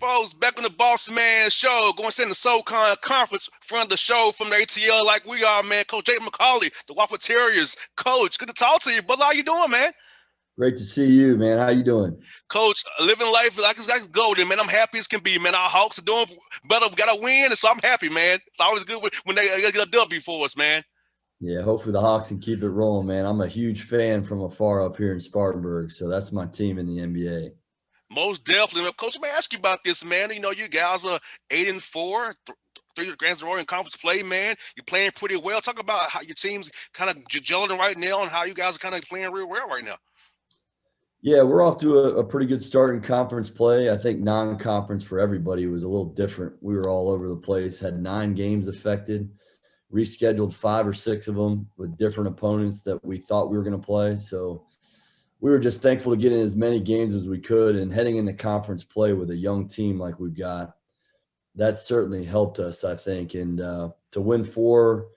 folks, back on the Bossman show, going to send the SoCon conference front of the show from the ATL like we are, man. Coach McAuley, the Wofford Terriers. Coach, good to talk to you, brother. How you doing, man? Great to see you, man. How you doing? Coach, living life like it's golden, man. I'm happy as can be, man. Our Hawks are doing better. We got to win, and so I'm happy, man. It's always good when they get a W for us, man. Yeah, hopefully the Hawks can keep it rolling, man. I'm a huge fan from afar up here in Spartanburg, so that's my team in the NBA. Most definitely. Coach, let me ask you about this, man. You know, you guys are 8-4, three Grand Royal in conference play, man. You're playing pretty well. Talk about how your team's kind of gelling right now and how you guys are kind of playing real well right now. Yeah, we're off to a pretty good start in conference play. I think non-conference for everybody was a little different. We were all over the place, had 9 games affected, rescheduled 5 or 6 of them with different opponents that we thought we were going to play. So we were just thankful to get in as many games as we could, and heading into conference play with a young team like we've got, that certainly helped us, I think. And to win four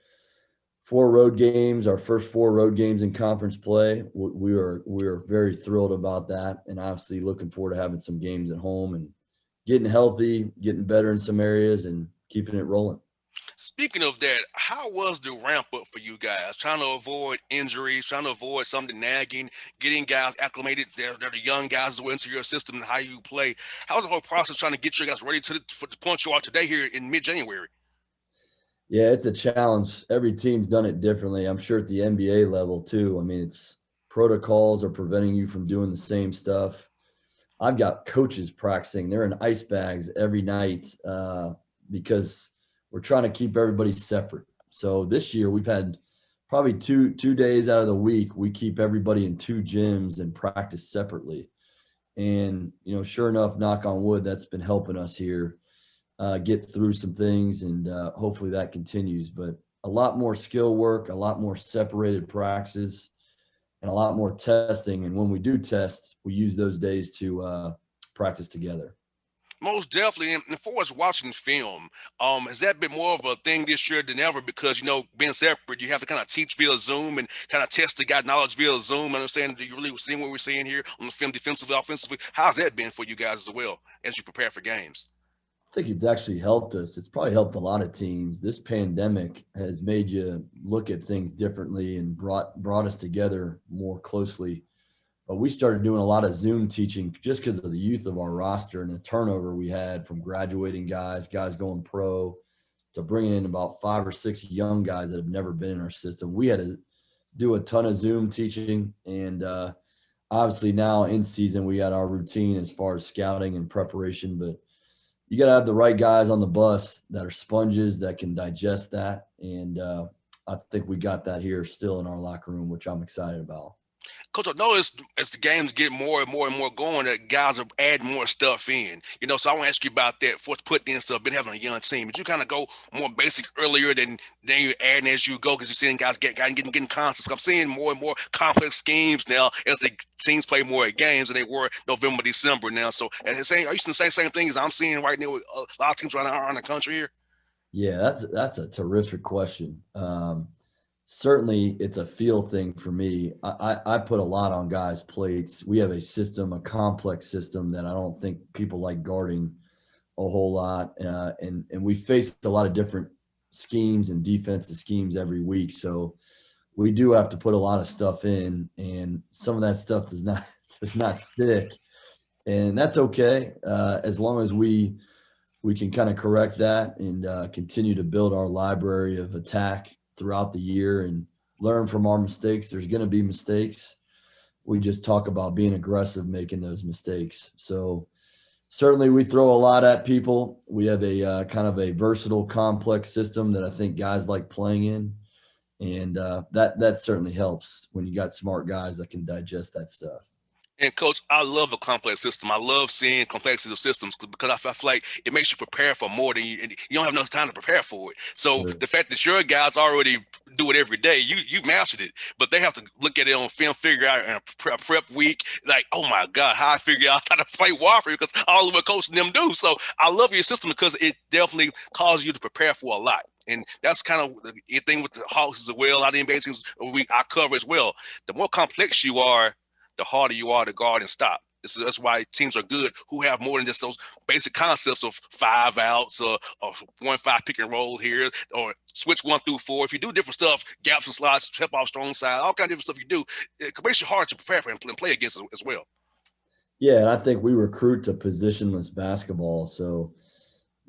road games, our first 4 road games in conference play, we were very thrilled about that, and obviously looking forward to having some games at home and getting healthy, getting better in some areas, and keeping it rolling. Speaking of that, how was the ramp up for you guys? Trying to avoid injuries, trying to avoid something nagging, getting guys acclimated. They're the young guys as well into your system and how you play. How's the whole process trying to get you guys ready for the point you are today here in mid-January? Yeah, it's a challenge. Every team's done it differently. I'm sure at the NBA level too. I mean, it's protocols are preventing you from doing the same stuff. I've got coaches practicing. They're in ice bags every night because we're trying to keep everybody separate. So this year we've had probably two days out of the week, we keep everybody in 2 gyms and practice separately. And, sure enough, knock on wood, that's been helping us here get through some things, and hopefully that continues. But a lot more skill work, a lot more separated practices, and a lot more testing. And when we do test, we use those days to practice together. Most definitely. And as far as watching film, has that been more of a thing this year than ever? Because, being separate, you have to kind of teach via Zoom and kind of test the guy knowledge via Zoom. Understand, do you really see what we're seeing here on the film defensively, offensively? How's that been for you guys as well as you prepare for games? I think it's actually helped us. It's probably helped a lot of teams. This pandemic has made you look at things differently and brought us together more closely. But we started doing a lot of Zoom teaching just because of the youth of our roster and the turnover we had from graduating guys going pro, to bringing in about 5 or 6 young guys that have never been in our system. We had to do a ton of Zoom teaching, and obviously now in season we got our routine as far as scouting and preparation. But you got to have the right guys on the bus that are sponges that can digest that, and I think we got that here still in our locker room, which I'm excited about. Coach, I noticed as the games get more and more and more going, that guys are adding more stuff in. So I want to ask you about that. For putting in stuff, been having a young team. Did you kind of go more basic earlier than you're adding as you go? Because you're seeing guys getting concepts. I'm seeing more and more complex schemes now as the teams play more games than they were November, December now. So, are you seeing the same thing as I'm seeing right now with a lot of teams around the country here? Yeah, that's a terrific question. Certainly it's a feel thing for me. I put a lot on guys' plates. We have a system, a complex system that I don't think people like guarding a whole lot. And we face a lot of different schemes and defensive schemes every week. So we do have to put a lot of stuff in, and some of that stuff does not stick. And that's okay, as long as we can kind of correct that and continue to build our library of attack throughout the year and learn from our mistakes. There's going to be mistakes. We just talk about being aggressive, making those mistakes. So certainly we throw a lot at people. We have a kind of a versatile, complex system that I think guys like playing in. And that certainly helps when you got smart guys that can digest that stuff. And Coach, I love a complex system. I love seeing complexity of systems because I feel like it makes you prepare for more than you don't have enough time to prepare for it. So Sure. the fact that your guys already do it every day, you mastered it, but they have to look at it on film, figure out in a prep week, like, oh my God, how I figure out how to play Wofford, because all of what Coach and them do. So I love your system because it definitely causes you to prepare for a lot. And that's kind of the thing with the Hawks as well. A lot of NBA teams I cover as well. The more complex you are, the harder you are to guard and stop. That's why teams are good who have more than just those basic concepts of 5 outs or 1-5 pick and roll here or switch 1 through 4. If you do different stuff, gaps and slides, step off strong side, all kind of different stuff you do, it makes it hard to prepare for and play against as well. Yeah, and I think we recruit to positionless basketball. So,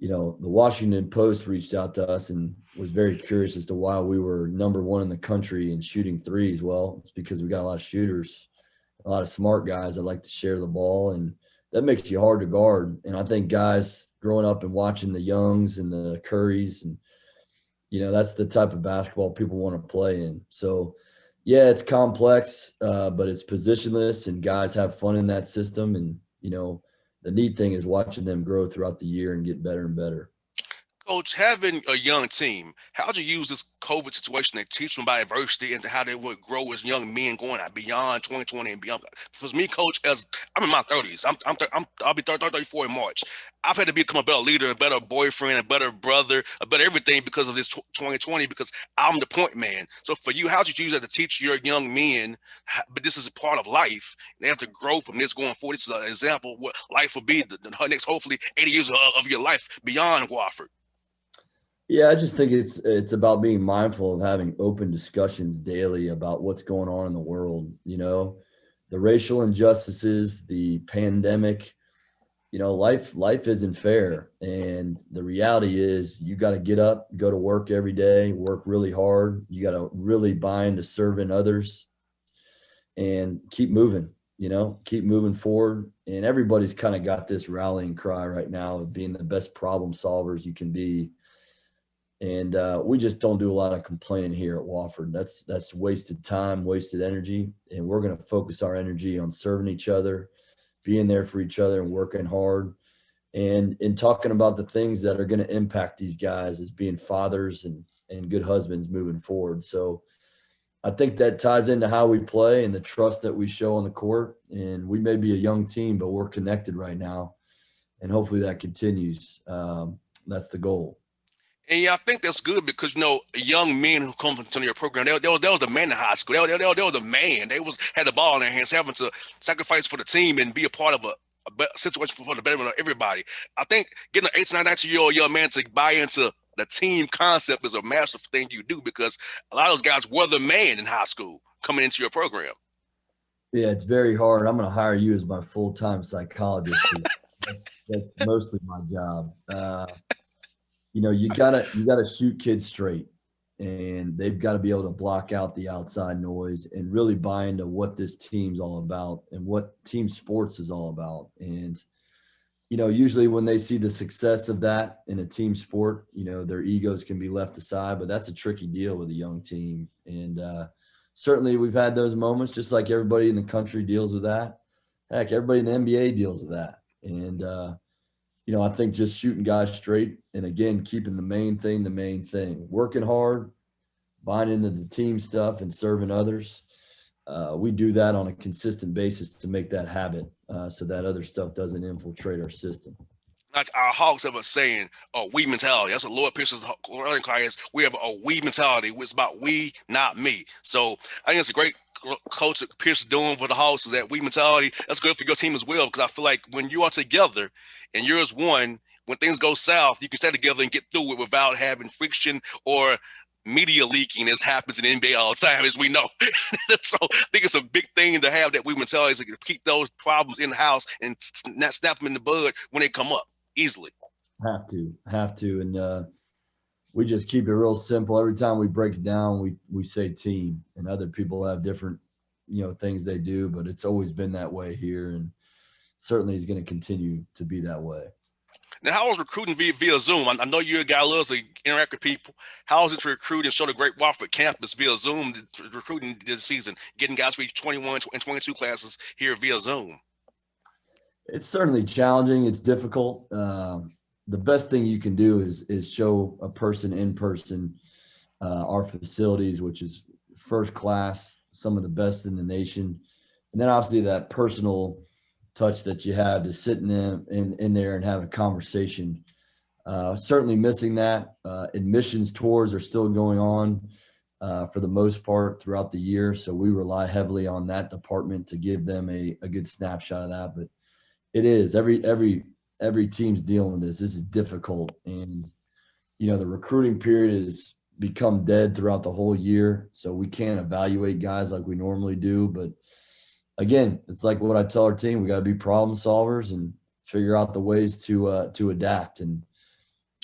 the Washington Post reached out to us and was very curious as to why we were number one in the country in shooting threes. Well, it's because we got a lot of shooters, a lot of smart guys that like to share the ball, and that makes you hard to guard. And I think guys growing up and watching the Youngs and the Currys, and that's the type of basketball people want to play in. So, yeah, it's complex, but it's positionless, and guys have fun in that system. And the neat thing is watching them grow throughout the year and get better and better. Coach, having a young team, how'd you use this COVID situation to teach them about adversity and how they would grow as young men going out beyond 2020 and beyond? For me, Coach, as I'm in my 30s, I'll be 34 in March. I've had to become a better leader, a better boyfriend, a better brother, a better everything because of this 2020, because I'm the point man. So for you, how'd you use that to teach your young men, but this is a part of life. They have to grow from this going forward. This is an example of what life will be the next, hopefully, 80 years of your life beyond Wofford. Yeah, I just think it's about being mindful of having open discussions daily about what's going on in the world. The racial injustices, the pandemic. Life isn't fair, and the reality is you got to get up, go to work every day, work really hard. You got to really buy into serving others, and keep moving. Keep moving forward. And everybody's kind of got this rallying cry right now of being the best problem solvers you can be. And we just don't do a lot of complaining here at Wofford. That's wasted time, wasted energy. And we're going to focus our energy on serving each other, being there for each other and working hard, and in talking about the things that are going to impact these guys as being fathers and good husbands moving forward. So I think that ties into how we play and the trust that we show on the court. And we may be a young team, but we're connected right now. And hopefully that continues. That's the goal. And yeah, I think that's good because young men who come into your program, they was the man in high school. They were the man. They had the ball in their hands, having to sacrifice for the team and be a part of a situation for the betterment of everybody. I think getting an 18, 19-year-old young man to buy into the team concept is a massive thing you do, because a lot of those guys were the man in high school coming into your program. Yeah, it's very hard. I'm going to hire you as my full-time psychologist. That's mostly my job. You gotta shoot kids straight, and they've got to be able to block out the outside noise and really buy into what this team's all about and what team sports is all about. And usually when they see the success of that in a team sport, their egos can be left aside. But that's a tricky deal with a young team, and certainly we've had those moments, just like everybody in the country deals with that. Heck, everybody in the NBA deals with that, and I think just shooting guys straight and, again, keeping the main thing, working hard, buying into the team stuff and serving others. We do that on a consistent basis to make that habit so that other stuff doesn't infiltrate our system. Like our Hawks have a saying, we mentality. That's what Lord Pierce's learning class. We have a we mentality. It's about we, not me. So I think it's a great coach that Pierce is doing for the Hawks, is that we mentality. That's good for your team as well, because I feel like when you are together and you're as one, when things go south, you can stay together and get through it without having friction or media leaking, as happens in the NBA all the time, as we know. So I think it's a big thing to have that we mentality, is to keep those problems in the house and not snap them in the bud when they come up easily. Have to. And we just keep it real simple. Every time we break it down, we say team, and other people have different, things they do, but it's always been that way here, and certainly is going to continue to be that way. Now, how was recruiting via Zoom? I know you're a guy who loves to interact with people. How is it to recruit and show the great Wofford campus via Zoom, recruiting this season, getting guys for each 21 and 22 classes here via Zoom? It's certainly challenging. It's difficult. The best thing you can do is show a person in person our facilities, which is first class, some of the best in the nation. And then obviously that personal touch that you have to sit in there and have a conversation. Certainly missing that. Admissions tours are still going on. for the most part throughout the year. So we rely heavily on that department to give them a good snapshot of that. But it is every team's dealing with this. This is difficult, and the recruiting period has become dead throughout the whole year, so we can't evaluate guys like we normally do. But again, it's like what I tell our team: we got to be problem solvers and figure out the ways to adapt. And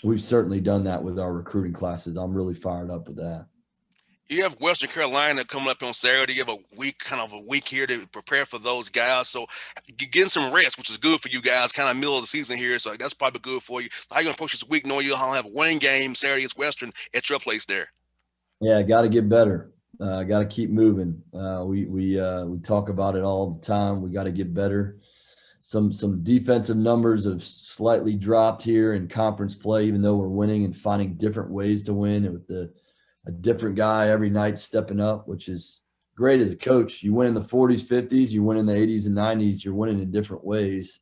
we've certainly done that with our recruiting classes. I'm really fired up with that. You have Western Carolina coming up on Saturday. You have a week here to prepare for those guys. So you're getting some rest, which is good for you guys, kind of middle of the season here. So that's probably good for you. How are you going to approach this week knowing you'll have one game Saturday against Western at your place there? Yeah, got to get better. Got to keep moving. We talk about it all the time. We got to get better. Some defensive numbers have slightly dropped here in conference play, even though we're winning and finding different ways to win, and with a different guy every night stepping up, which is great as a coach. You win in the 40s, 50s, you win in the 80s and 90s. You're winning in different ways.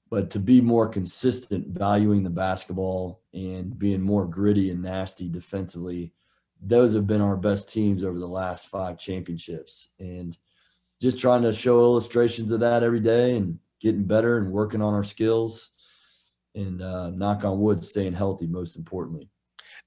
But to be more consistent, valuing the basketball and being more gritty and nasty defensively, those have been our best teams over the last 5 championships. And just trying to show illustrations of that every day and getting better and working on our skills and knock on wood, staying healthy, most importantly.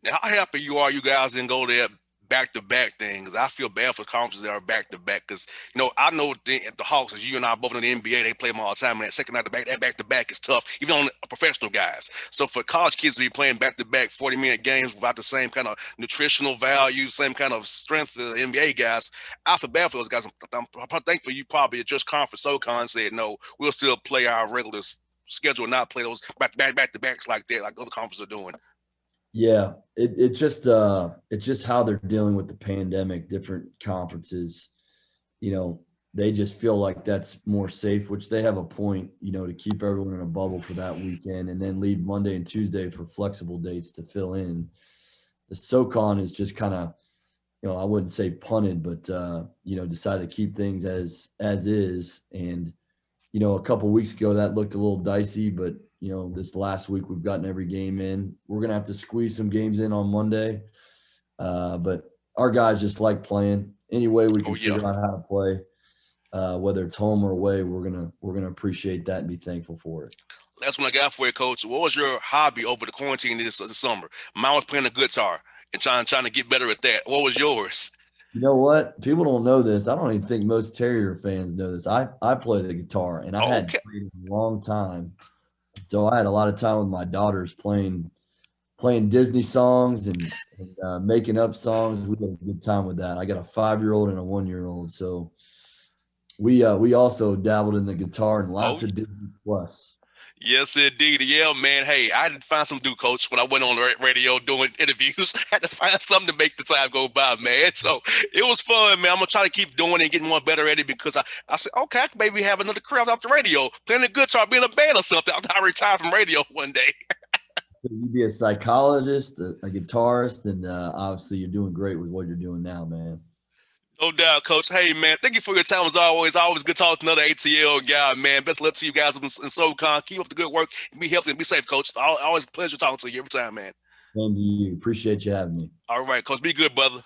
Now, how happy you guys didn't go there back-to-back things. I feel bad for conferences that are back-to-back because, I know the Hawks, as you and I both in the NBA, they play them all the time, and that second night that back-to-back is tough, even on professional guys. So for college kids to be playing back-to-back 40-minute games without the same kind of nutritional value, same kind of strength that the NBA guys, I feel bad for those guys. I'm thankful you probably adjust conference SoCon said, no, we'll still play our regular schedule and not play those back-to-backs like that, like other conferences are doing. Yeah, it's just how they're dealing with the pandemic. Different conferences, they just feel like that's more safe, which they have a point, to keep everyone in a bubble for that weekend and then leave Monday and Tuesday for flexible dates to fill in. The SoCon is just kind of, I wouldn't say punted, but decided to keep things as is. And a couple of weeks ago that looked a little dicey, but this last week we've gotten every game in. We're going to have to squeeze some games in on Monday. But our guys just like playing. Any way we can figure out how to play, whether it's home or away, we're gonna appreciate that and be thankful for it. That's what I got for you, Coach. What was your hobby over the quarantine this summer? Mine was playing the guitar and trying to get better at that. What was yours? You know what? People don't know this. I don't even think most Terrier fans know this. I play the guitar, and I had played a long time. So I had a lot of time with my daughters playing Disney songs and making up songs. We had a good time with that. I got a 5-year-old and a 1-year-old. So we also dabbled in the guitar and lots of Disney Plus. Yes, indeed. Yeah, man. Hey, I had to find something to do, Coach, when I went on the radio doing interviews. I had to find something to make the time go by, man. So it was fun, man. I'm going to try to keep doing it and getting more better at it because I said, okay, I could maybe have another career off the radio, playing the guitar, being a band or something after I retire from radio one day. You'd be a psychologist, a guitarist, and obviously you're doing great with what you're doing now, man. No doubt, Coach. Hey, man, thank you for your time as always. Always good talking to another ATL guy, man. Best of luck to you guys in SoCon. Keep up the good work. Be healthy and be safe, Coach. Always a pleasure talking to you every time, man. Same to you. Appreciate you having me. All right, Coach. Be good, brother.